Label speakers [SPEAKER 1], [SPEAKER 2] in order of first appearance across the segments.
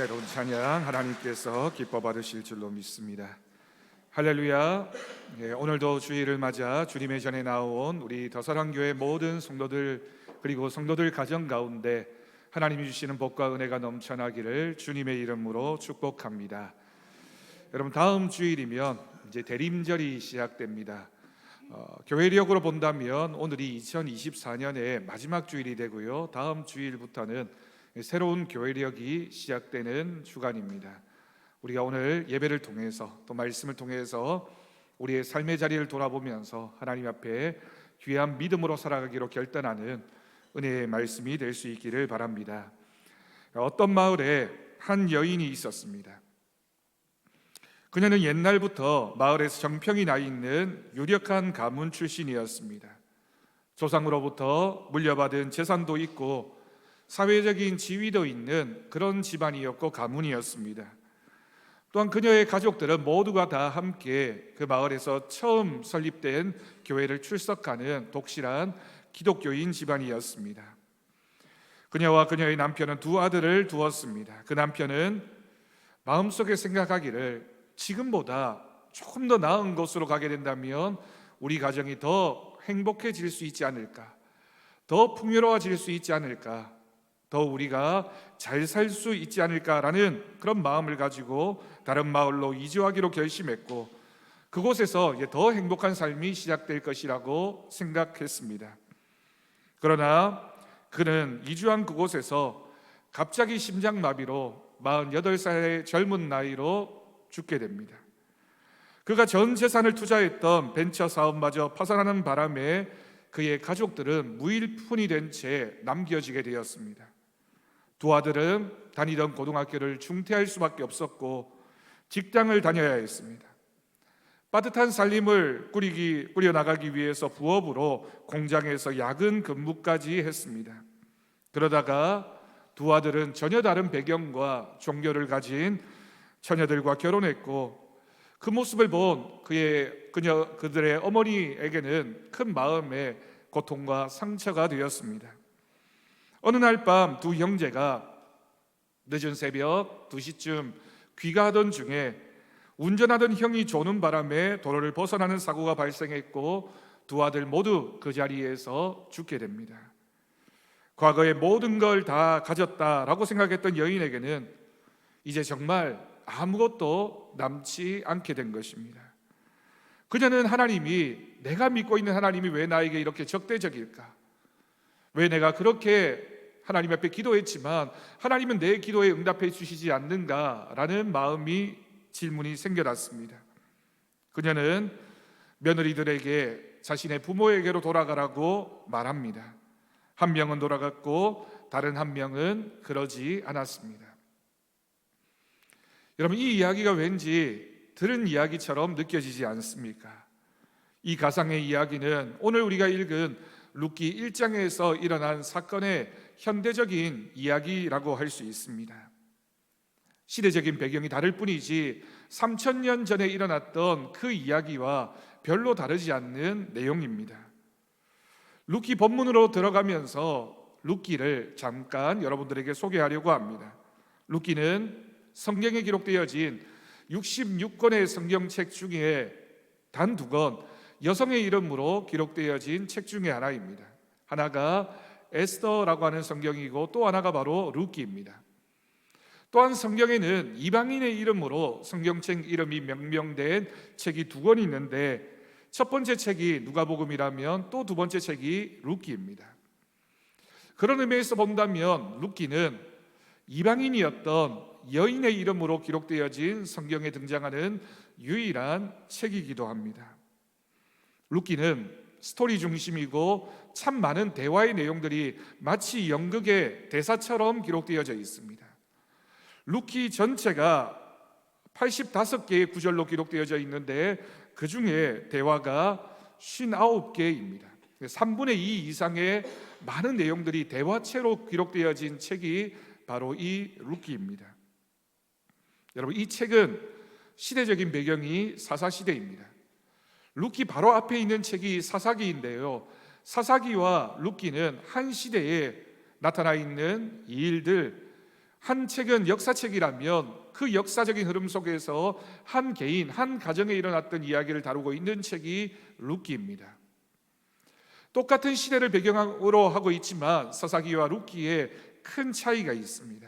[SPEAKER 1] 은혜로운 찬양 하나님께서 기뻐 받으실 줄로 믿습니다. 할렐루야. 오늘도 주일을 맞아 주님의 전에 나온 우리 더사랑교회 모든 성도들 그리고 성도들 가정 가운데 하나님이 주시는 복과 은혜가 넘쳐나기를 주님의 이름으로 축복합니다. 여러분, 다음 주일이면 이제 대림절이 시작됩니다. 교회력으로 본다면 오늘이 2024년의 마지막 주일이 되고요, 다음 주일부터는 새로운 교회력이 시작되는 주간입니다. 우리가 오늘 예배를 통해서 또 말씀을 통해서 우리의 삶의 자리를 돌아보면서 하나님 앞에 귀한 믿음으로 살아가기로 결단하는 은혜의 말씀이 될 수 있기를 바랍니다. 어떤 마을에 한 여인이 있었습니다. 그녀는 옛날부터 마을에서 정평이 나 있는 유력한 가문 출신이었습니다. 조상으로부터 물려받은 재산도 있고 사회적인 지위도 있는 그런 집안이었고 가문이었습니다. 또한 그녀의 가족들은 모두가 다 함께 그 마을에서 처음 설립된 교회를 출석하는 독실한 기독교인 집안이었습니다. 그녀와 그녀의 남편은 두 아들을 두었습니다. 그 남편은 마음속에 생각하기를 지금보다 조금 더 나은 곳으로 가게 된다면 우리 가정이 더 행복해질 수 있지 않을까, 더 풍요로워질 수 있지 않을까, 더 우리가 잘 살 수 있지 않을까라는 그런 마음을 가지고 다른 마을로 이주하기로 결심했고, 그곳에서 더 행복한 삶이 시작될 것이라고 생각했습니다. 그러나 그는 이주한 그곳에서 갑자기 심장마비로 48살의 젊은 나이로 죽게 됩니다. 그가 전 재산을 투자했던 벤처 사업마저 파산하는 바람에 그의 가족들은 무일푼이 된 채 남겨지게 되었습니다. 두 아들은 다니던 고등학교를 중퇴할 수밖에 없었고 직장을 다녀야 했습니다. 빠듯한 삶을 꾸려나가기 위해서 부업으로 공장에서 야근 근무까지 했습니다. 그러다가 두 아들은 전혀 다른 배경과 종교를 가진 처녀들과 결혼했고, 그 모습을 본 그들의 어머니에게는 큰 마음의 고통과 상처가 되었습니다. 어느 날 밤 두 형제가 늦은 새벽 2시쯤 귀가하던 중에 운전하던 형이 조는 바람에 도로를 벗어나는 사고가 발생했고 두 아들 모두 그 자리에서 죽게 됩니다. 과거에 모든 걸 다 가졌다라고 생각했던 여인에게는 이제 정말 아무것도 남지 않게 된 것입니다. 그녀는 내가 믿고 있는 하나님이 왜 나에게 이렇게 적대적일까? 왜 내가 그렇게 하나님 앞에 기도했지만 하나님은 내 기도에 응답해 주시지 않는가라는 질문이 생겨났습니다. 그녀는 며느리들에게 자신의 부모에게로 돌아가라고 말합니다. 한 명은 돌아갔고 다른 한 명은 그러지 않았습니다. 여러분, 이 이야기가 왠지 들은 이야기처럼 느껴지지 않습니까? 이 가상의 이야기는 오늘 우리가 읽은 룻기 1장에서 일어난 사건의 현대적인 이야기라고 할 수 있습니다. 시대적인 배경이 다를 뿐이지 3000년 전에 일어났던 그 이야기와 별로 다르지 않는 내용입니다. 룻기 본문으로 들어가면서 룻기를 잠깐 여러분들에게 소개하려고 합니다. 룻기는 성경에 기록되어진 66권의 성경책 중에 단 2권 여성의 이름으로 기록되어진 책 중에 하나입니다. 하나가 에스더라고 하는 성경이고 또 하나가 바로 룻기입니다. 또한 성경에는 이방인의 이름으로 성경책 이름이 명명된 책이 2권이 있는데, 첫 번째 책이 누가복음이라면 또 두 번째 책이 룻기입니다. 그런 의미에서 본다면 룻기는 이방인이었던 여인의 이름으로 기록되어진 성경에 등장하는 유일한 책이기도 합니다. 룻기는 스토리 중심이고 참 많은 대화의 내용들이 마치 연극의 대사처럼 기록되어져 있습니다. 룻기 전체가 85개의 구절로 기록되어져 있는데 그 중에 대화가 59개입니다. 3분의 2 이상의 많은 내용들이 대화체로 기록되어진 책이 바로 이 룻기입니다. 여러분, 이 책은 시대적인 배경이 사사시대입니다. 룻기 바로 앞에 있는 책이 사사기인데요, 사사기와 룻기는 한 시대에 나타나 있는 이 일들, 한 책은 역사책이라면 그 역사적인 흐름 속에서 한 개인, 한 가정에 일어났던 이야기를 다루고 있는 책이 룻기입니다. 똑같은 시대를 배경으로 하고 있지만 사사기와 룻기에 큰 차이가 있습니다.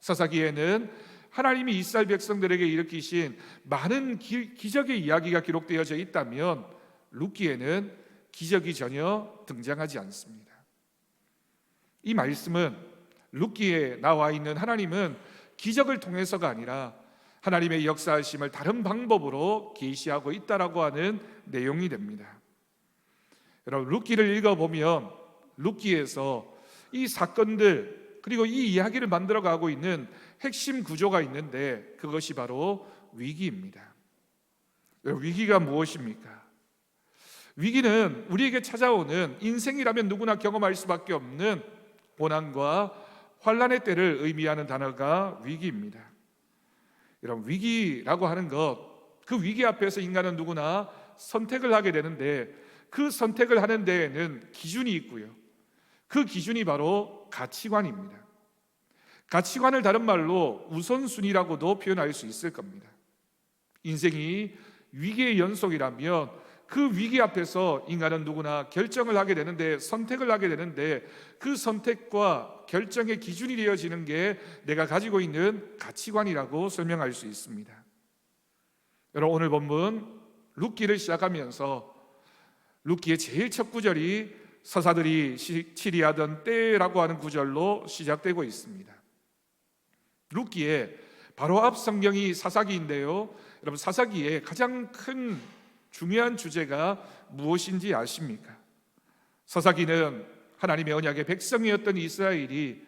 [SPEAKER 1] 사사기에는 하나님이 이스라엘 백성들에게 일으키신 많은 기적의 이야기가 기록되어져 있다면 룻기에는 기적이 전혀 등장하지 않습니다. 이 말씀은 룻기에 나와 있는 하나님은 기적을 통해서가 아니라 하나님의 역사하심을 다른 방법으로 계시하고 있다라고 하는 내용이 됩니다. 여러분, 룻기를 읽어보면 룻기에서 이 사건들 그리고 이 이야기를 만들어가고 있는 핵심 구조가 있는데 그것이 바로 위기입니다. 위기가 무엇입니까? 위기는 우리에게 찾아오는 인생이라면 누구나 경험할 수밖에 없는 고난과 환난의 때를 의미하는 단어가 위기입니다. 이런 위기라고 하는 것, 그 위기 앞에서 인간은 누구나 선택을 하게 되는데 그 선택을 하는 데에는 기준이 있고요. 그 기준이 바로 가치관입니다. 가치관을 다른 말로 우선순위라고도 표현할 수 있을 겁니다. 인생이 위기의 연속이라면 그 위기 앞에서 인간은 누구나 결정을 하게 되는데, 선택을 하게 되는데 그 선택과 결정의 기준이 되어지는 게 내가 가지고 있는 가치관이라고 설명할 수 있습니다. 여러분, 오늘 본문 룻기를 시작하면서 룻기의 제일 첫 구절이 서사들이 치리하던 때라고 하는 구절로 시작되고 있습니다. 룻기에 바로 앞 성경이 사사기인데요, 여러분, 사사기의 가장 큰 중요한 주제가 무엇인지 아십니까? 사사기는 하나님의 언약의 백성이었던 이스라엘이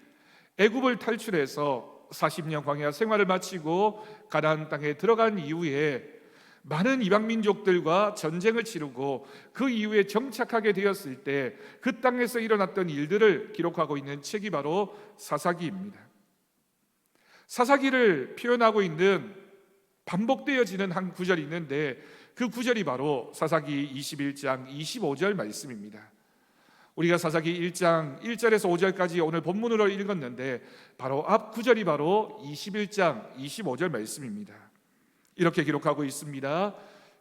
[SPEAKER 1] 애굽을 탈출해서 40년 광야 생활을 마치고 가나안 땅에 들어간 이후에 많은 이방 민족들과 전쟁을 치르고 그 이후에 정착하게 되었을 때 그 땅에서 일어났던 일들을 기록하고 있는 책이 바로 사사기입니다. 사사기를 표현하고 있는 반복되어지는 한 구절이 있는데 그 구절이 바로 사사기 21장 25절 말씀입니다. 우리가 사사기 1장 1절에서 5절까지 오늘 본문으로 읽었는데 바로 앞 구절이 바로 21장 25절 말씀입니다. 이렇게 기록하고 있습니다.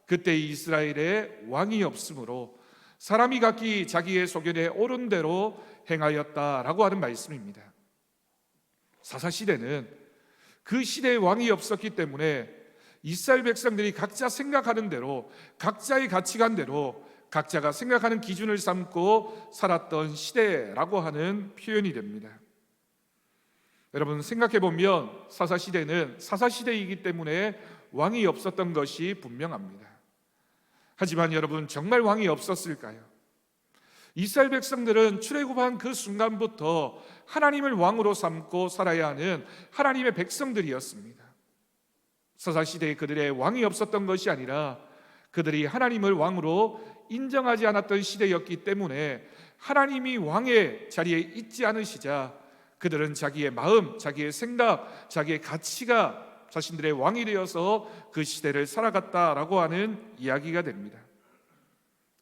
[SPEAKER 1] 그때 이스라엘에 왕이 없으므로 사람이 각기 자기의 소견에 옳은 대로 행하였다라고 하는 말씀입니다. 사사시대는 그 시대에 왕이 없었기 때문에 이스라엘 백성들이 각자 생각하는 대로, 각자의 가치관대로 각자가 생각하는 기준을 삼고 살았던 시대라고 하는 표현이 됩니다. 여러분, 생각해보면 사사시대는 사사시대이기 때문에 왕이 없었던 것이 분명합니다. 하지만 여러분, 정말 왕이 없었을까요? 이스라엘 백성들은 출애굽한 그 순간부터 하나님을 왕으로 삼고 살아야 하는 하나님의 백성들이었습니다. 사사시대에 그들의 왕이 없었던 것이 아니라 그들이 하나님을 왕으로 인정하지 않았던 시대였기 때문에 하나님이 왕의 자리에 있지 않으시자 그들은 자기의 마음, 자기의 생각, 자기의 가치가 자신들의 왕이 되어서 그 시대를 살아갔다라고 하는 이야기가 됩니다.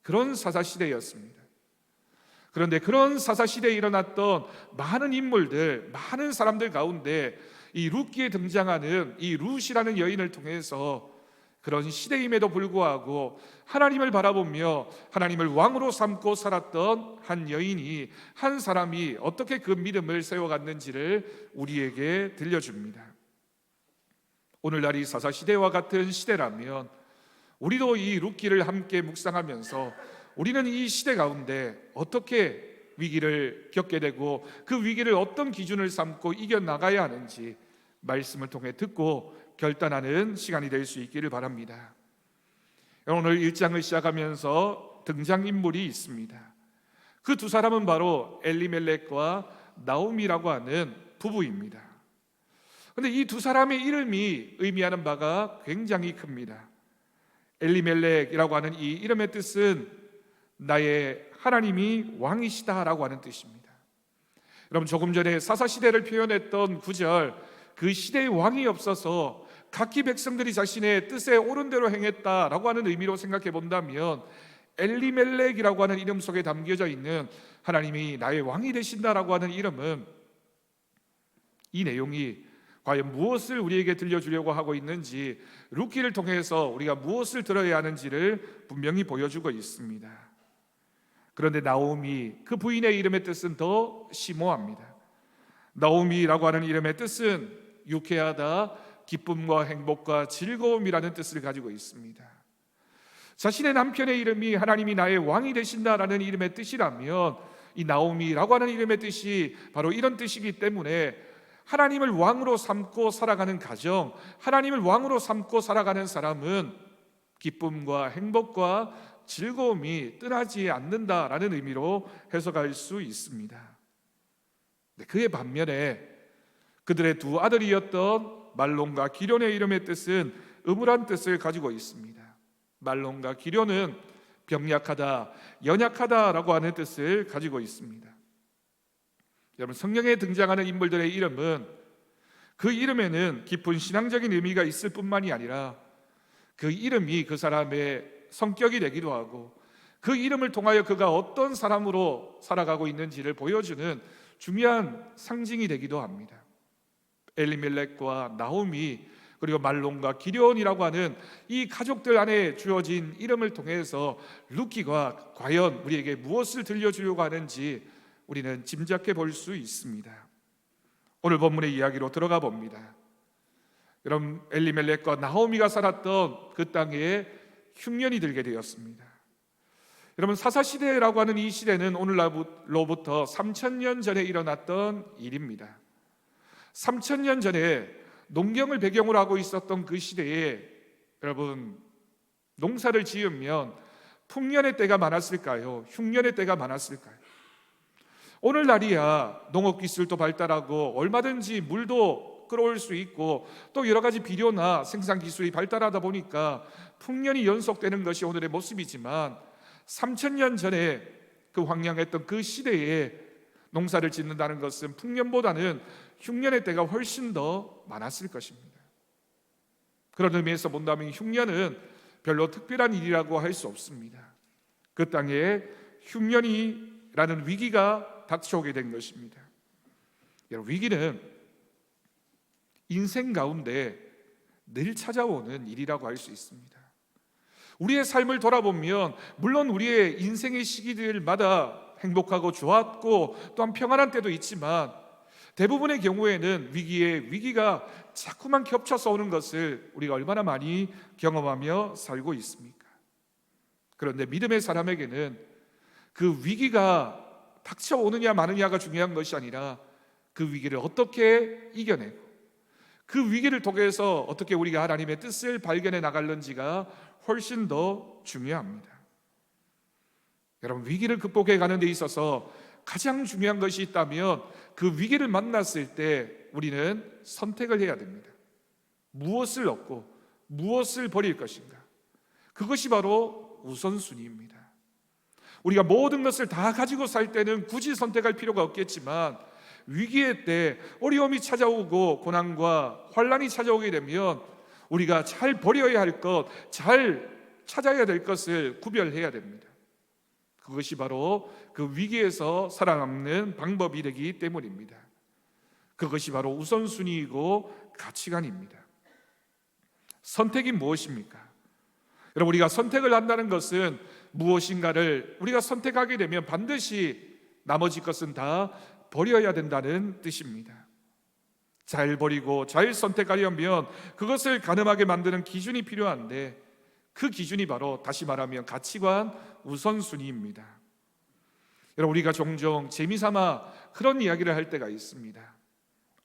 [SPEAKER 1] 그런 사사시대였습니다. 그런데 그런 사사시대에 일어났던 많은 인물들, 많은 사람들 가운데 이 룻기에 등장하는 이 룻이라는 여인을 통해서 그런 시대임에도 불구하고 하나님을 바라보며 하나님을 왕으로 삼고 살았던 한 여인이, 한 사람이 어떻게 그 믿음을 세워갔는지를 우리에게 들려줍니다. 오늘날이 사사시대와 같은 시대라면 우리도 이 룻기를 함께 묵상하면서 우리는 이 시대 가운데 어떻게 위기를 겪게 되고 그 위기를 어떤 기준을 삼고 이겨나가야 하는지 말씀을 통해 듣고 결단하는 시간이 될 수 있기를 바랍니다. 오늘 1장을 시작하면서 등장인물이 있습니다. 그 두 사람은 바로 엘리멜렉과 나오미라고 하는 부부입니다. 그런데 이 두 사람의 이름이 의미하는 바가 굉장히 큽니다. 엘리멜렉이라고 하는 이 이름의 뜻은 나의 하나님이 왕이시다라고 하는 뜻입니다. 여러분, 조금 전에 사사시대를 표현했던 구절, 그 시대의 왕이 없어서 각기 백성들이 자신의 뜻에 옳은 대로 행했다라고 하는 의미로 생각해 본다면 엘리멜렉이라고 하는 이름 속에 담겨져 있는 하나님이 나의 왕이 되신다라고 하는 이름은 이 내용이 과연 무엇을 우리에게 들려주려고 하고 있는지, 루키를 통해서 우리가 무엇을 들어야 하는지를 분명히 보여주고 있습니다. 그런데 나오미, 그 부인의 이름의 뜻은 더 심오합니다. 나오미라고 하는 이름의 뜻은 유쾌하다, 기쁨과 행복과 즐거움이라는 뜻을 가지고 있습니다. 자신의 남편의 이름이 하나님이 나의 왕이 되신다라는 이름의 뜻이라면, 이 나오미라고 하는 이름의 뜻이 바로 이런 뜻이기 때문에 하나님을 왕으로 삼고 살아가는 가정, 하나님을 왕으로 삼고 살아가는 사람은 기쁨과 행복과 즐거움이 떠나지 않는다라는 의미로 해석할 수 있습니다. 그의 반면에 그들의 두 아들이었던 말론과 기련의 이름의 뜻은 음울한 뜻을 가지고 있습니다. 말론과 기련은 병약하다, 연약하다라고 하는 뜻을 가지고 있습니다. 여러분, 성경에 등장하는 인물들의 이름은 그 이름에는 깊은 신앙적인 의미가 있을 뿐만이 아니라 그 이름이 그 사람의 성격이 되기도 하고 그 이름을 통하여 그가 어떤 사람으로 살아가고 있는지를 보여주는 중요한 상징이 되기도 합니다. 엘리멜렉과 나오미, 그리고 말론과 기련이라고 하는 이 가족들 안에 주어진 이름을 통해서 루키가 과연 우리에게 무엇을 들려주려고 하는지 우리는 짐작해 볼 수 있습니다. 오늘 본문의 이야기로 들어가 봅니다. 여러분, 엘리멜렉과 나오미가 살았던 그 땅에 흉년이 들게 되었습니다. 여러분, 사사시대라고 하는 이 시대는 오늘로부터 3000년 전에 일어났던 일입니다. 3000년 전에 농경을 배경으로 하고 있었던 그 시대에 여러분, 농사를 지으면 풍년의 때가 많았을까요? 흉년의 때가 많았을까요? 오늘날이야 농업기술도 발달하고 얼마든지 물도 끌어올 수 있고 또 여러 가지 비료나 생산기술이 발달하다 보니까 풍년이 연속되는 것이 오늘의 모습이지만 3000년 전에 그 황량했던 그 시대에 농사를 짓는다는 것은 풍년보다는 흉년의 때가 훨씬 더 많았을 것입니다. 그런 의미에서 본다면 흉년은 별로 특별한 일이라고 할 수 없습니다. 그 땅에 흉년이라는 위기가 닥쳐오게 된 것입니다. 여러분, 위기는 인생 가운데 늘 찾아오는 일이라고 할 수 있습니다. 우리의 삶을 돌아보면 물론 우리의 인생의 시기들마다 행복하고 좋았고 또한 평안한 때도 있지만 대부분의 경우에는 위기가 자꾸만 겹쳐서 오는 것을 우리가 얼마나 많이 경험하며 살고 있습니까? 그런데 믿음의 사람에게는 그 위기가 닥쳐오느냐 마느냐가 중요한 것이 아니라 그 위기를 어떻게 이겨내고 그 위기를 통해서 어떻게 우리가 하나님의 뜻을 발견해 나갈는지가 훨씬 더 중요합니다. 여러분, 위기를 극복해 가는 데 있어서 가장 중요한 것이 있다면 그 위기를 만났을 때 우리는 선택을 해야 됩니다. 무엇을 얻고 무엇을 버릴 것인가? 그것이 바로 우선순위입니다. 우리가 모든 것을 다 가지고 살 때는 굳이 선택할 필요가 없겠지만 위기의 때 어려움이 찾아오고 고난과 환난이 찾아오게 되면 우리가 잘 버려야 할 것, 잘 찾아야 될 것을 구별해야 됩니다. 그것이 바로 그 위기에서 살아남는 방법이 되기 때문입니다. 그것이 바로 우선순위이고 가치관입니다. 선택이 무엇입니까? 여러분, 우리가 선택을 한다는 것은 무엇인가를 우리가 선택하게 되면 반드시 나머지 것은 다 버려야 된다는 뜻입니다. 잘 버리고 잘 선택하려면 그것을 가늠하게 만드는 기준이 필요한데 그 기준이 바로 다시 말하면 가치관, 우선순위입니다. 여러분, 우리가 종종 재미삼아 그런 이야기를 할 때가 있습니다.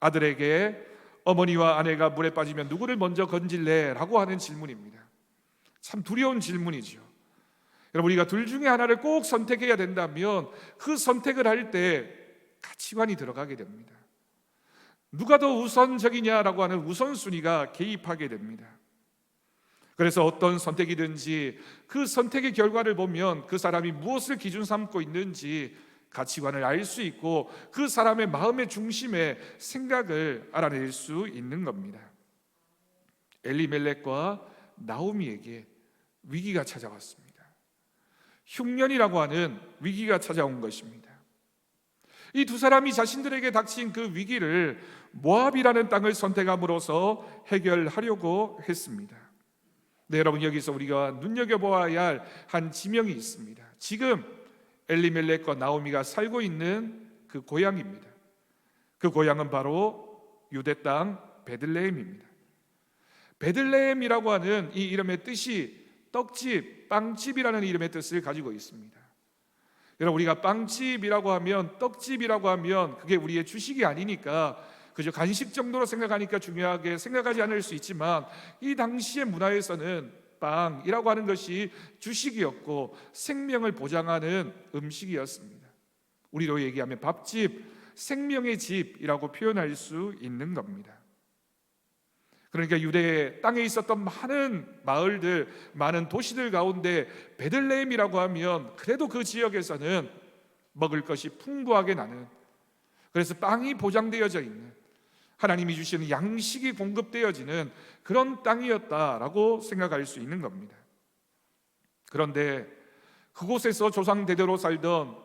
[SPEAKER 1] 아들에게 어머니와 아내가 물에 빠지면 누구를 먼저 건질래? 라고 하는 질문입니다. 참 두려운 질문이죠. 여러분, 우리가 둘 중에 하나를 꼭 선택해야 된다면 그 선택을 할 때 가치관이 들어가게 됩니다. 누가 더 우선적이냐라고 하는 우선순위가 개입하게 됩니다. 그래서 어떤 선택이든지 그 선택의 결과를 보면 그 사람이 무엇을 기준 삼고 있는지 가치관을 알 수 있고 그 사람의 마음의 중심의 생각을 알아낼 수 있는 겁니다. 엘리멜렉과 나오미에게 위기가 찾아왔습니다. 흉년이라고 하는 위기가 찾아온 것입니다. 이 두 사람이 자신들에게 닥친 그 위기를 모압이라는 땅을 선택함으로써 해결하려고 했습니다. 네, 여러분, 여기서 우리가 눈여겨보아야 할 한 지명이 있습니다. 지금 엘리멜렉과 나오미가 살고 있는 그 고향입니다. 그 고향은 바로 유대 땅 베들레헴입니다. 베들레헴이라고 하는 이 이름의 뜻이 떡집, 빵집이라는 이름의 뜻을 가지고 있습니다. 여러분, 우리가 빵집이라고 하면, 떡집이라고 하면 그게 우리의 주식이 아니니까 그저 간식 정도로 생각하니까 중요하게 생각하지 않을 수 있지만, 이 당시의 문화에서는 빵이라고 하는 것이 주식이었고 생명을 보장하는 음식이었습니다. 우리로 얘기하면 밥집, 생명의 집이라고 표현할 수 있는 겁니다. 그러니까 유대 땅에 있었던 많은 마을들, 많은 도시들 가운데 베들레헴이라고 하면 그래도 그 지역에서는 먹을 것이 풍부하게 나는, 그래서 빵이 보장되어져 있는, 하나님이 주시는 양식이 공급되어지는 그런 땅이었다라고 생각할 수 있는 겁니다. 그런데 그곳에서 조상 대대로 살던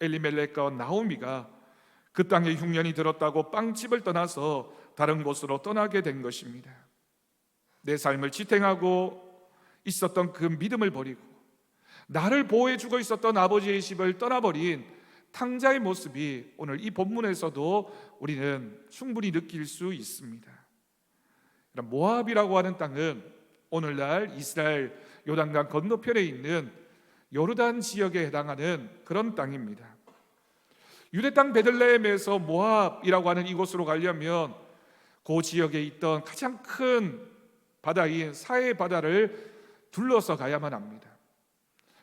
[SPEAKER 1] 엘리멜렉과 나오미가 그 땅에 흉년이 들었다고 빵집을 떠나서 다른 곳으로 떠나게 된 것입니다. 내 삶을 지탱하고 있었던 그 믿음을 버리고 나를 보호해주고 있었던 아버지의 집을 떠나버린 탕자의 모습이 오늘 이 본문에서도 우리는 충분히 느낄 수 있습니다. 모압이라고 하는 땅은 오늘날 이스라엘 요단강 건너편에 있는 요르단 지역에 해당하는 그런 땅입니다. 유대 땅 베들레헴에서 모압이라고 하는 이곳으로 가려면 그 지역에 있던 가장 큰 바다인 사해 바다를 둘러서 가야만 합니다.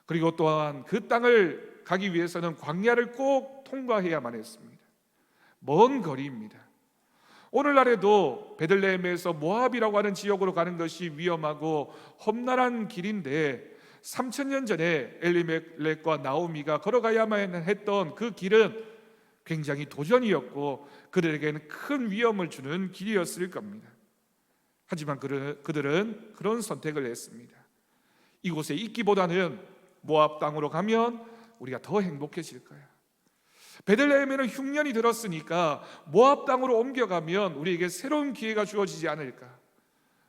[SPEAKER 1] 그리고 또한 그 땅을 가기 위해서는 광야를 꼭 통과해야만 했습니다. 먼 거리입니다. 오늘날에도 베들레헴에서 모압이라고 하는 지역으로 가는 것이 위험하고 험난한 길인데 3000년 전에 엘리멜렉과 나오미가 걸어가야만 했던 그 길은 굉장히 도전이었고 그들에게는 큰 위험을 주는 길이었을 겁니다. 하지만 그들은 그런 선택을 했습니다. 이곳에 있기보다는 모압 땅으로 가면 우리가 더 행복해질 거야. 베들레헴에는 흉년이 들었으니까 모압 땅으로 옮겨가면 우리에게 새로운 기회가 주어지지 않을까,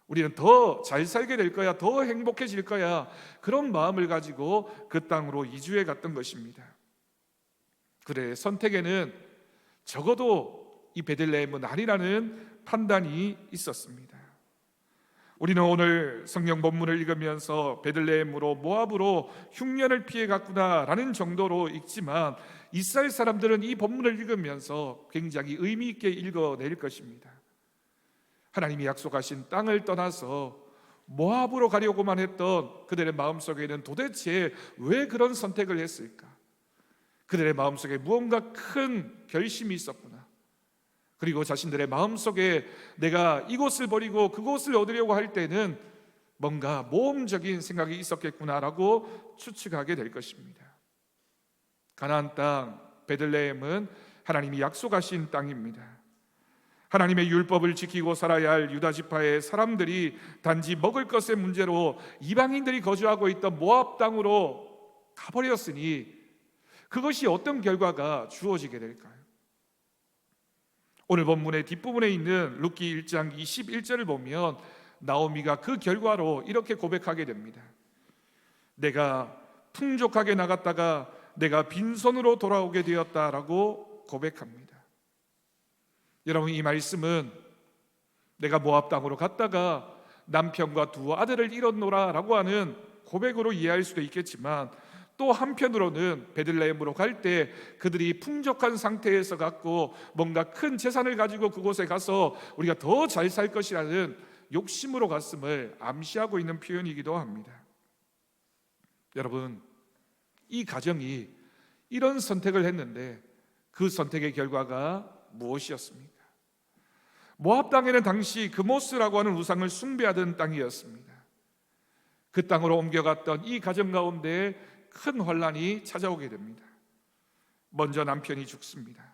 [SPEAKER 1] 우리는 더 잘 살게 될 거야, 더 행복해질 거야, 그런 마음을 가지고 그 땅으로 이주해 갔던 것입니다. 그래, 선택에는 적어도 이 베들레헴은 아니라는 판단이 있었습니다. 우리는 오늘 성경 본문을 읽으면서 베들레헴으로 모압으로 흉년을 피해 갔구나라는 정도로 읽지만 이스라엘 사람들은 이 본문을 읽으면서 굉장히 의미 있게 읽어낼 것입니다. 하나님이 약속하신 땅을 떠나서 모압으로 가려고만 했던 그들의 마음속에는 도대체 왜 그런 선택을 했을까? 그들의 마음속에 무언가 큰 결심이 있었구나. 그리고 자신들의 마음속에 내가 이곳을 버리고 그곳을 얻으려고 할 때는 뭔가 모험적인 생각이 있었겠구나라고 추측하게 될 것입니다. 가나안 땅 베들레헴은 하나님이 약속하신 땅입니다. 하나님의 율법을 지키고 살아야 할 유다 지파의 사람들이 단지 먹을 것의 문제로 이방인들이 거주하고 있던 모압 땅으로 가버렸으니 그것이 어떤 결과가 주어지게 될까요? 오늘 본문의 뒷부분에 있는 룻기 1장 21절을 보면 나오미가 그 결과로 이렇게 고백하게 됩니다. 내가 풍족하게 나갔다가 내가 빈손으로 돌아오게 되었다라고 고백합니다. 여러분, 이 말씀은 내가 모압 땅으로 갔다가 남편과 두 아들을 잃었노라라고 하는 고백으로 이해할 수도 있겠지만 또 한편으로는 베들레헴으로 갈 때 그들이 풍족한 상태에서 갔고 뭔가 큰 재산을 가지고 그곳에 가서 우리가 더 잘 살 것이라는 욕심으로 갔음을 암시하고 있는 표현이기도 합니다. 여러분, 이 가정이 이런 선택을 했는데 그 선택의 결과가 무엇이었습니까? 모압 땅에는 당시 그모스라고 하는 우상을 숭배하던 땅이었습니다. 그 땅으로 옮겨갔던 이 가정 가운데 큰 환란이 찾아오게 됩니다. 먼저 남편이 죽습니다.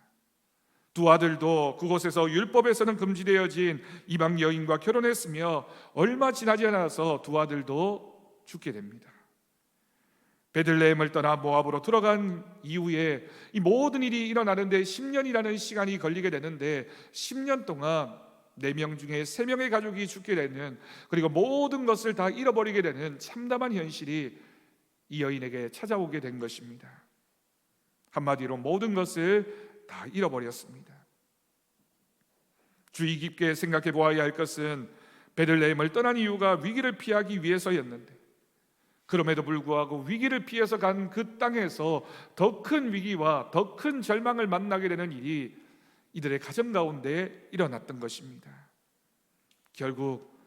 [SPEAKER 1] 두 아들도 그곳에서 율법에서는 금지되어진 이방 여인과 결혼했으며 얼마 지나지 않아서 두 아들도 죽게 됩니다. 베들레헴을 떠나 모압으로 들어간 이후에 이 모든 일이 일어나는데 10년이라는 시간이 걸리게 되는데 10년 동안 4명 중에 3명의 가족이 죽게 되는, 그리고 모든 것을 다 잃어버리게 되는 참담한 현실이 이 여인에게 찾아오게 된 것입니다. 한마디로 모든 것을 다 잃어버렸습니다. 주의 깊게 생각해 보아야 할 것은 베들레헴을 떠난 이유가 위기를 피하기 위해서였는데, 그럼에도 불구하고 위기를 피해서 간 그 땅에서 더 큰 위기와 더 큰 절망을 만나게 되는 일이 이들의 가정 가운데 일어났던 것입니다. 결국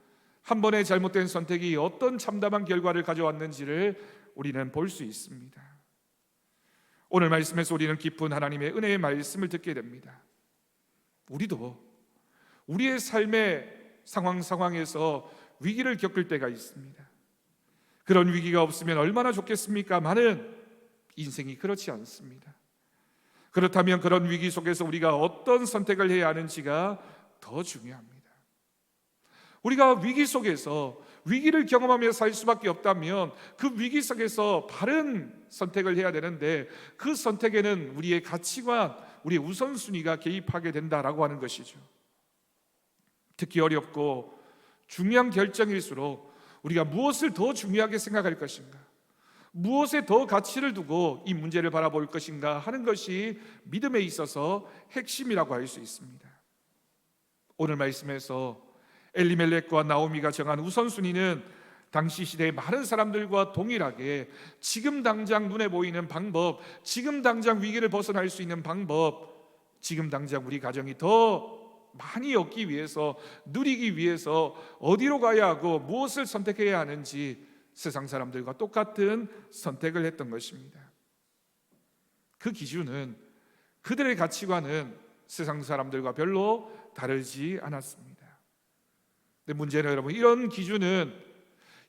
[SPEAKER 1] 한 번의 잘못된 선택이 어떤 참담한 결과를 가져왔는지를 우리는 볼 수 있습니다. 오늘 말씀에서 우리는 깊은 하나님의 은혜의 말씀을 듣게 됩니다. 우리도 우리의 삶의 상황에서 위기를 겪을 때가 있습니다. 그런 위기가 없으면 얼마나 좋겠습니까마는 인생이 그렇지 않습니다. 그렇다면 그런 위기 속에서 우리가 어떤 선택을 해야 하는지가 더 중요합니다. 우리가 위기 속에서 위기를 경험하며 살 수밖에 없다면 그 위기 속에서 바른 선택을 해야 되는데, 그 선택에는 우리의 가치관, 우리의 우선순위가 개입하게 된다라고 하는 것이죠. 특히 어렵고 중요한 결정일수록 우리가 무엇을 더 중요하게 생각할 것인가, 무엇에 더 가치를 두고 이 문제를 바라볼 것인가 하는 것이 믿음에 있어서 핵심이라고 할 수 있습니다. 오늘 말씀에서 엘리멜렉과 나오미가 정한 우선순위는 당시 시대의 많은 사람들과 동일하게 지금 당장 눈에 보이는 방법, 지금 당장 위기를 벗어날 수 있는 방법, 지금 당장 우리 가정이 더 많이 얻기 위해서, 누리기 위해서 어디로 가야 하고 무엇을 선택해야 하는지 세상 사람들과 똑같은 선택을 했던 것입니다. 그 기준은, 그들의 가치관은 세상 사람들과 별로 다르지 않았습니다. 근데 문제는 여러분, 이런 기준은,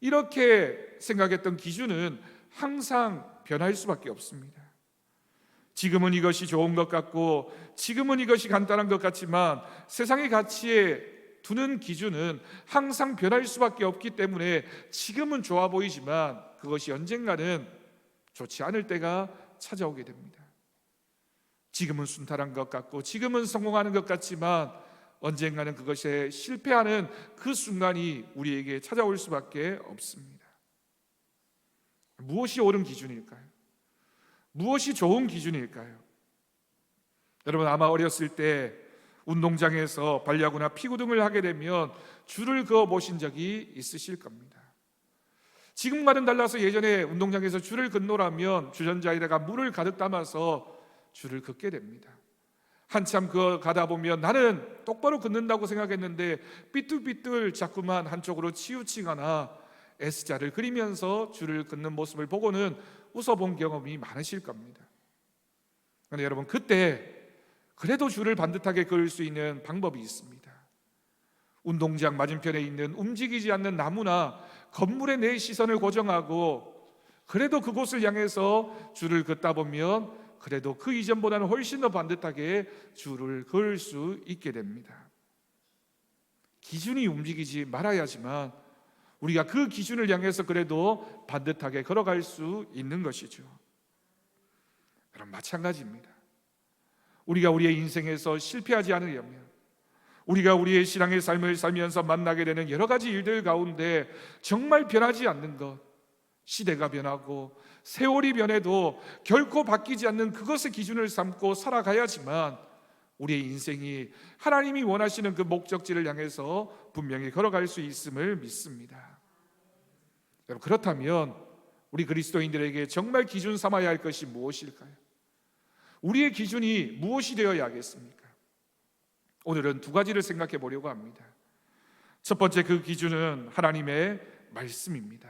[SPEAKER 1] 이렇게 생각했던 기준은 항상 변할 수밖에 없습니다. 지금은 이것이 좋은 것 같고 지금은 이것이 간단한 것 같지만 세상의 가치에 두는 기준은 항상 변할 수밖에 없기 때문에 지금은 좋아 보이지만 그것이 언젠가는 좋지 않을 때가 찾아오게 됩니다. 지금은 순탄한 것 같고 지금은 성공하는 것 같지만 언젠가는 그것에 실패하는 그 순간이 우리에게 찾아올 수밖에 없습니다. 무엇이 옳은 기준일까요? 무엇이 좋은 기준일까요? 여러분, 아마 어렸을 때 운동장에서 반려구나 피구 등을 하게 되면 줄을 그어 보신 적이 있으실 겁니다. 지금과는 달라서 예전에 운동장에서 줄을 긋노라면 주전자에다가 물을 가득 담아서 줄을 긋게 됩니다. 한참 그어 가다 보면 나는 똑바로 긋는다고 생각했는데 삐뚤삐뚤 자꾸만 한쪽으로 치우치거나 S자를 그리면서 줄을 긋는 모습을 보고는 웃어본 경험이 많으실 겁니다. 그런데 여러분, 그때 그래도 줄을 반듯하게 그을 수 있는 방법이 있습니다. 운동장 맞은편에 있는 움직이지 않는 나무나 건물에 내 시선을 고정하고 그래도 그곳을 향해서 줄을 긋다 보면 그래도 그 이전보다는 훨씬 더 반듯하게 줄을 그을 수 있게 됩니다. 기준이 움직이지 말아야지만 우리가 그 기준을 향해서 그래도 반듯하게 걸어갈 수 있는 것이죠. 그럼 마찬가지입니다. 우리가 우리의 인생에서 실패하지 않으려면, 우리가 우리의 신앙의 삶을 살면서 만나게 되는 여러 가지 일들 가운데 정말 변하지 않는 것, 시대가 변하고 세월이 변해도 결코 바뀌지 않는 그것의 기준을 삼고 살아가야지만 우리의 인생이 하나님이 원하시는 그 목적지를 향해서 분명히 걸어갈 수 있음을 믿습니다. 여러분, 그렇다면 우리 그리스도인들에게 정말 기준 삼아야 할 것이 무엇일까요? 우리의 기준이 무엇이 되어야 하겠습니까? 오늘은 두 가지를 생각해 보려고 합니다. 첫 번째, 그 기준은 하나님의 말씀입니다.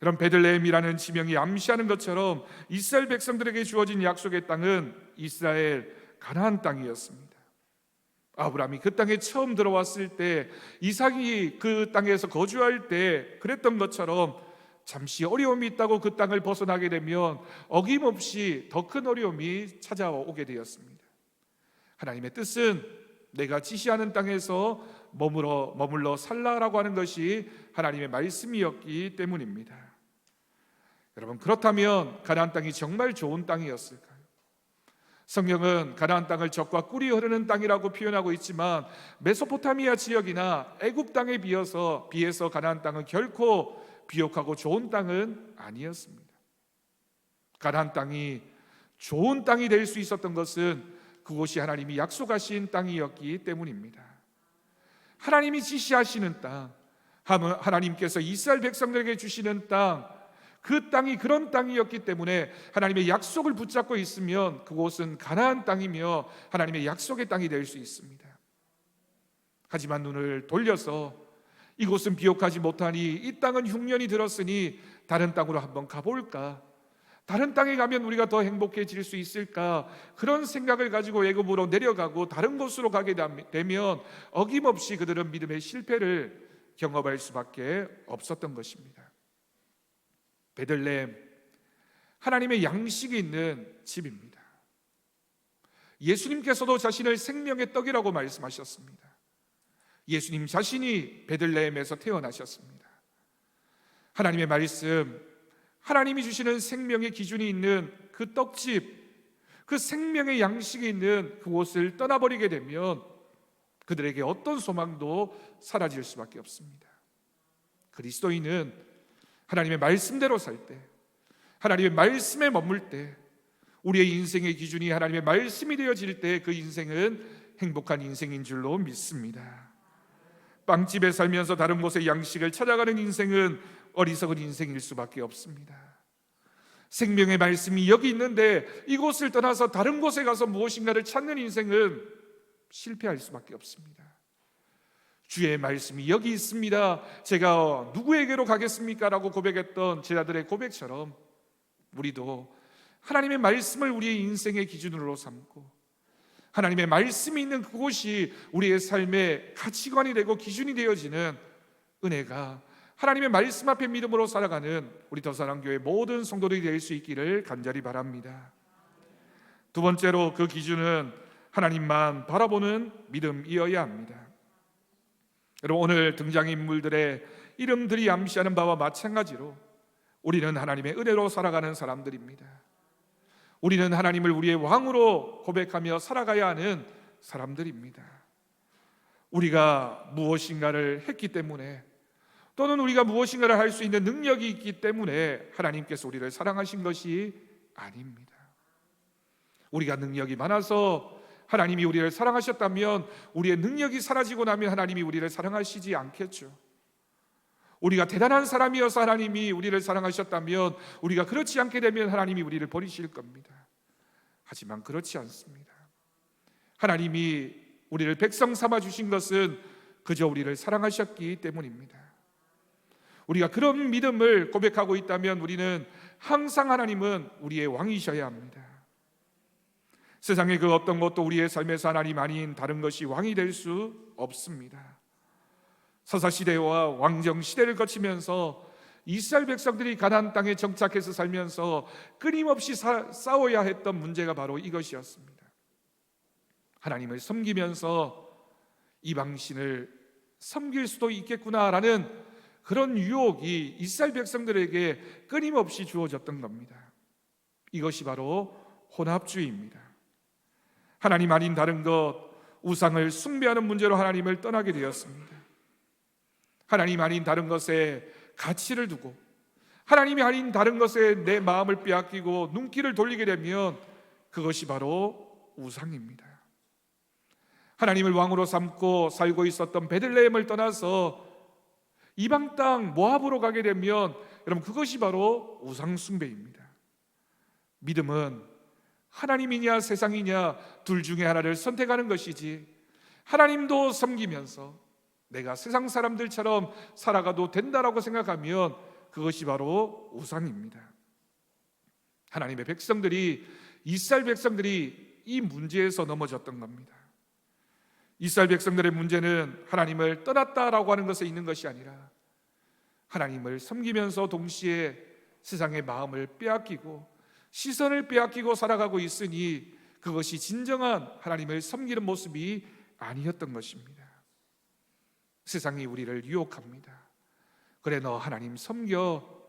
[SPEAKER 1] 여러분, 베들레헴이라는 지명이 암시하는 것처럼 이스라엘 백성들에게 주어진 약속의 땅은 이스라엘 가나안 땅이었습니다. 아브라함이 그 땅에 처음 들어왔을 때, 이삭이 그 땅에서 거주할 때 그랬던 것처럼 잠시 어려움이 있다고 그 땅을 벗어나게 되면 어김없이 더 큰 어려움이 찾아오게 되었습니다. 하나님의 뜻은 내가 지시하는 땅에서 머물러 살라라고 하는 것이 하나님의 말씀이었기 때문입니다. 여러분, 그렇다면 가나안 땅이 정말 좋은 땅이었을까요? 성경은 가나안 땅을 젖과 꿀이 흐르는 땅이라고 표현하고 있지만 메소포타미아 지역이나 애굽 땅에 비해서 가나안 땅은 결코 비옥하고 좋은 땅은 아니었습니다. 가나안 땅이 좋은 땅이 될 수 있었던 것은 그곳이 하나님이 약속하신 땅이었기 때문입니다. 하나님이 지시하시는 땅, 하나님께서 이스라엘 백성들에게 주시는 땅, 그 땅이 그런 땅이었기 때문에 하나님의 약속을 붙잡고 있으면 그곳은 가나안 땅이며 하나님의 약속의 땅이 될 수 있습니다. 하지만 눈을 돌려서 이곳은 비옥하지 못하니 이 땅은 흉년이 들었으니 다른 땅으로 한번 가볼까? 다른 땅에 가면 우리가 더 행복해질 수 있을까? 그런 생각을 가지고 애굽으로 내려가고 다른 곳으로 가게 되면 어김없이 그들은 믿음의 실패를 경험할 수밖에 없었던 것입니다. 베들레헴, 하나님의 양식이 있는 집입니다. 예수님께서도 자신을 생명의 떡이라고 말씀하셨습니다. 예수님 자신이 베들레헴에서 태어나셨습니다. 하나님의 말씀, 하나님이 주시는 생명의 기준이 있는 그 떡집, 그 생명의 양식이 있는 그곳을 떠나버리게 되면 그들에게 어떤 소망도 사라질 수밖에 없습니다. 그리스도인은 하나님의 말씀대로 살 때, 하나님의 말씀에 머물 때, 우리의 인생의 기준이 하나님의 말씀이 되어질 때 그 인생은 행복한 인생인 줄로 믿습니다. 빵집에 살면서 다른 곳의 양식을 찾아가는 인생은 어리석은 인생일 수밖에 없습니다. 생명의 말씀이 여기 있는데 이곳을 떠나서 다른 곳에 가서 무엇인가를 찾는 인생은 실패할 수밖에 없습니다. 주의 말씀이 여기 있습니다. 제가 누구에게로 가겠습니까? 라고 고백했던 제자들의 고백처럼 우리도 하나님의 말씀을 우리의 인생의 기준으로 삼고 하나님의 말씀이 있는 그곳이 우리의 삶의 가치관이 되고 기준이 되어지는 은혜가 하나님의 말씀 앞에 믿음으로 살아가는 우리 더사랑교회 모든 성도들이 될 수 있기를 간절히 바랍니다. 두 번째로 그 기준은 하나님만 바라보는 믿음이어야 합니다. 여러분, 오늘 등장인물들의 이름들이 암시하는 바와 마찬가지로 우리는 하나님의 은혜로 살아가는 사람들입니다. 우리는 하나님을 우리의 왕으로 고백하며 살아가야 하는 사람들입니다. 우리가 무엇인가를 했기 때문에 또는 우리가 무엇인가를 할 수 있는 능력이 있기 때문에 하나님께서 우리를 사랑하신 것이 아닙니다. 우리가 능력이 많아서 하나님이 우리를 사랑하셨다면 우리의 능력이 사라지고 나면 하나님이 우리를 사랑하시지 않겠죠. 우리가 대단한 사람이어서 하나님이 우리를 사랑하셨다면 우리가 그렇지 않게 되면 하나님이 우리를 버리실 겁니다. 하지만 그렇지 않습니다. 하나님이 우리를 백성 삼아 주신 것은 그저 우리를 사랑하셨기 때문입니다. 우리가 그런 믿음을 고백하고 있다면 우리는 항상 하나님은 우리의 왕이셔야 합니다. 세상의 그 어떤 것도 우리의 삶에서 하나님 아닌 다른 것이 왕이 될 수 없습니다. 서사시대와 왕정시대를 거치면서 이스라엘 백성들이 가나안 땅에 정착해서 살면서 끊임없이 싸워야 했던 문제가 바로 이것이었습니다. 하나님을 섬기면서 이방신을 섬길 수도 있겠구나라는 그런 유혹이 이스라엘 백성들에게 끊임없이 주어졌던 겁니다. 이것이 바로 혼합주의입니다. 하나님 아닌 다른 것, 우상을 숭배하는 문제로 하나님을 떠나게 되었습니다. 하나님 아닌 다른 것에 가치를 두고 하나님이 아닌 다른 것에 내 마음을 빼앗기고 눈길을 돌리게 되면 그것이 바로 우상입니다. 하나님을 왕으로 삼고 살고 있었던 베들레헴을 떠나서 이방 땅 모압으로 가게 되면 여러분 그것이 바로 우상 숭배입니다. 믿음은 하나님이냐 세상이냐 둘 중에 하나를 선택하는 것이지 하나님도 섬기면서 내가 세상 사람들처럼 살아가도 된다라고 생각하면 그것이 바로 우상입니다. 하나님의 백성들이 이스라엘 백성들이 이 문제에서 넘어졌던 겁니다. 이스라엘 백성들의 문제는 하나님을 떠났다라고 하는 것에 있는 것이 아니라 하나님을 섬기면서 동시에 세상의 마음을 빼앗기고 시선을 빼앗기고 살아가고 있으니 그것이 진정한 하나님을 섬기는 모습이 아니었던 것입니다. 세상이 우리를 유혹합니다. 그래 너 하나님 섬겨.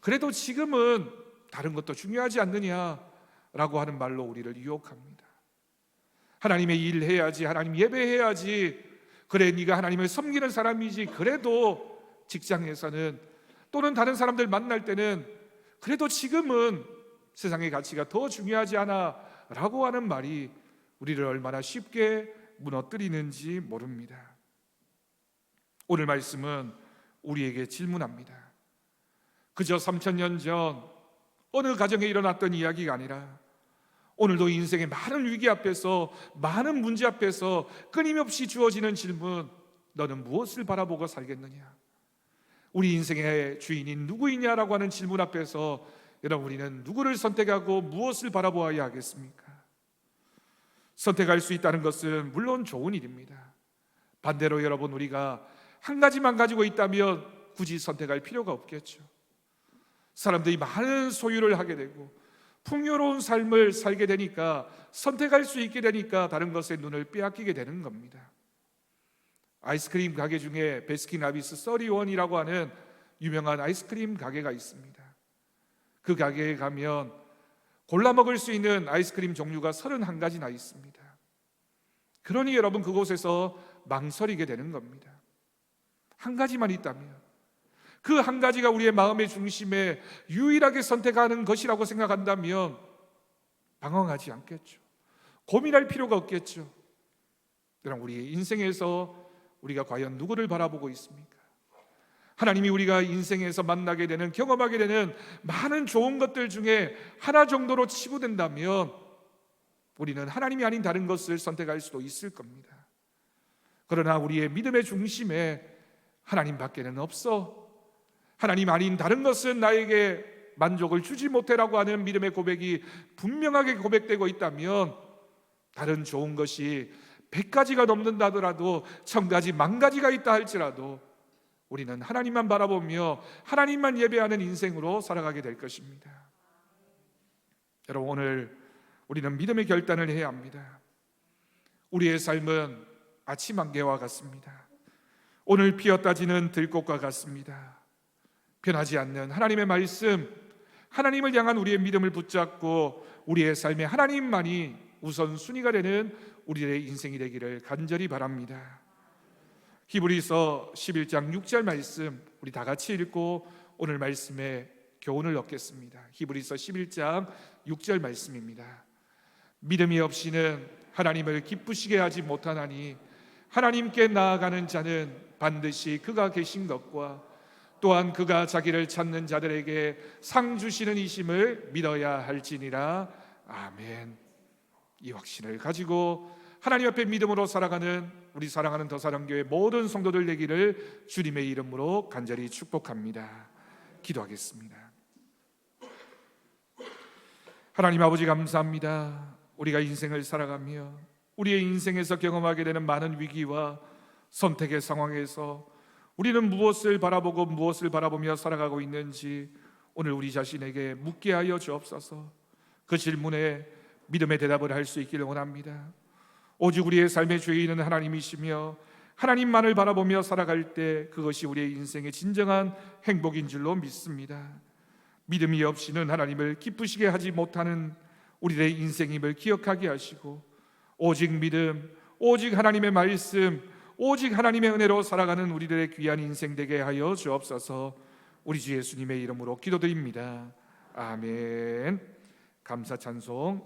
[SPEAKER 1] 그래도 지금은 다른 것도 중요하지 않느냐라고 하는 말로 우리를 유혹합니다. 하나님의 일 해야지, 하나님 예배해야지, 그래 네가 하나님을 섬기는 사람이지, 그래도 직장에서는 또는 다른 사람들 만날 때는 그래도 지금은 세상의 가치가 더 중요하지 않아 라고 하는 말이 우리를 얼마나 쉽게 무너뜨리는지 모릅니다. 오늘 말씀은 우리에게 질문합니다. 그저 3000년 전 어느 가정에 일어났던 이야기가 아니라 오늘도 인생의 많은 위기 앞에서, 많은 문제 앞에서 끊임없이 주어지는 질문, 너는 무엇을 바라보고 살겠느냐? 우리 인생의 주인이 누구이냐라고 하는 질문 앞에서 여러분, 우리는 누구를 선택하고 무엇을 바라보아야 하겠습니까? 선택할 수 있다는 것은 물론 좋은 일입니다. 반대로 여러분, 우리가 한 가지만 가지고 있다면 굳이 선택할 필요가 없겠죠. 사람들이 많은 소유를 하게 되고 풍요로운 삶을 살게 되니까, 선택할 수 있게 되니까 다른 것에 눈을 빼앗기게 되는 겁니다. 아이스크림 가게 중에 베스킨라빈스 31이라고 하는 유명한 아이스크림 가게가 있습니다. 그 가게에 가면 골라 먹을 수 있는 아이스크림 종류가 31가지나 있습니다. 그러니 여러분, 그곳에서 망설이게 되는 겁니다. 한 가지만 있다면, 그 한 가지가 우리의 마음의 중심에 유일하게 선택하는 것이라고 생각한다면 방황하지 않겠죠. 고민할 필요가 없겠죠. 여러분, 우리의 인생에서 우리가 과연 누구를 바라보고 있습니까? 하나님이 우리가 인생에서 만나게 되는, 경험하게 되는 많은 좋은 것들 중에 하나 정도로 치부된다면 우리는 하나님이 아닌 다른 것을 선택할 수도 있을 겁니다. 그러나 우리의 믿음의 중심에 하나님밖에는 없어, 하나님 아닌 다른 것은 나에게 만족을 주지 못해라고 하는 믿음의 고백이 분명하게 고백되고 있다면, 다른 좋은 것이 100가지가 넘는다 하더라도 1000가지, 10,000가지가 있다 할지라도 우리는 하나님만 바라보며 하나님만 예배하는 인생으로 살아가게 될 것입니다. 여러분, 오늘 우리는 믿음의 결단을 해야 합니다. 우리의 삶은 아침 안개와 같습니다. 오늘 피었다 지는 들꽃과 같습니다. 변하지 않는 하나님의 말씀, 하나님을 향한 우리의 믿음을 붙잡고 우리의 삶에 하나님만이 우선순위가 되는 우리의 인생이 되기를 간절히 바랍니다. 히브리서 11장 6절 말씀 우리 다 같이 읽고 오늘 말씀에 교훈을 얻겠습니다. 히브리서 11장 6절 말씀입니다. 믿음이 없이는 하나님을 기쁘시게 하지 못하나니 하나님께 나아가는 자는 반드시 그가 계신 것과 또한 그가 자기를 찾는 자들에게 상 주시는 이심을 믿어야 할지니라. 아멘. 이 확신을 가지고 하나님 앞에 믿음으로 살아가는 우리 사랑하는 더사랑교회 모든 성도들 되기를 주님의 이름으로 간절히 축복합니다. 기도하겠습니다. 하나님 아버지, 감사합니다. 우리가 인생을 살아가며 우리의 인생에서 경험하게 되는 많은 위기와 선택의 상황에서 우리는 무엇을 바라보고 무엇을 바라보며 살아가고 있는지 오늘 우리 자신에게 묻게 하여 주옵소서. 그 질문에 믿음의 대답을 할 수 있기를 원합니다. 오직 우리의 삶의 주인은 하나님이시며 하나님만을 바라보며 살아갈 때 그것이 우리의 인생의 진정한 행복인 줄로 믿습니다. 믿음이 없이는 하나님을 기쁘시게 하지 못하는 우리의 인생임을 기억하게 하시고, 오직 믿음, 오직 하나님의 말씀, 오직 하나님의 은혜로 살아가는 우리들의 귀한 인생 되게 하여 주옵소서. 우리 주 예수님의 이름으로 기도드립니다. 아멘. 감사 찬송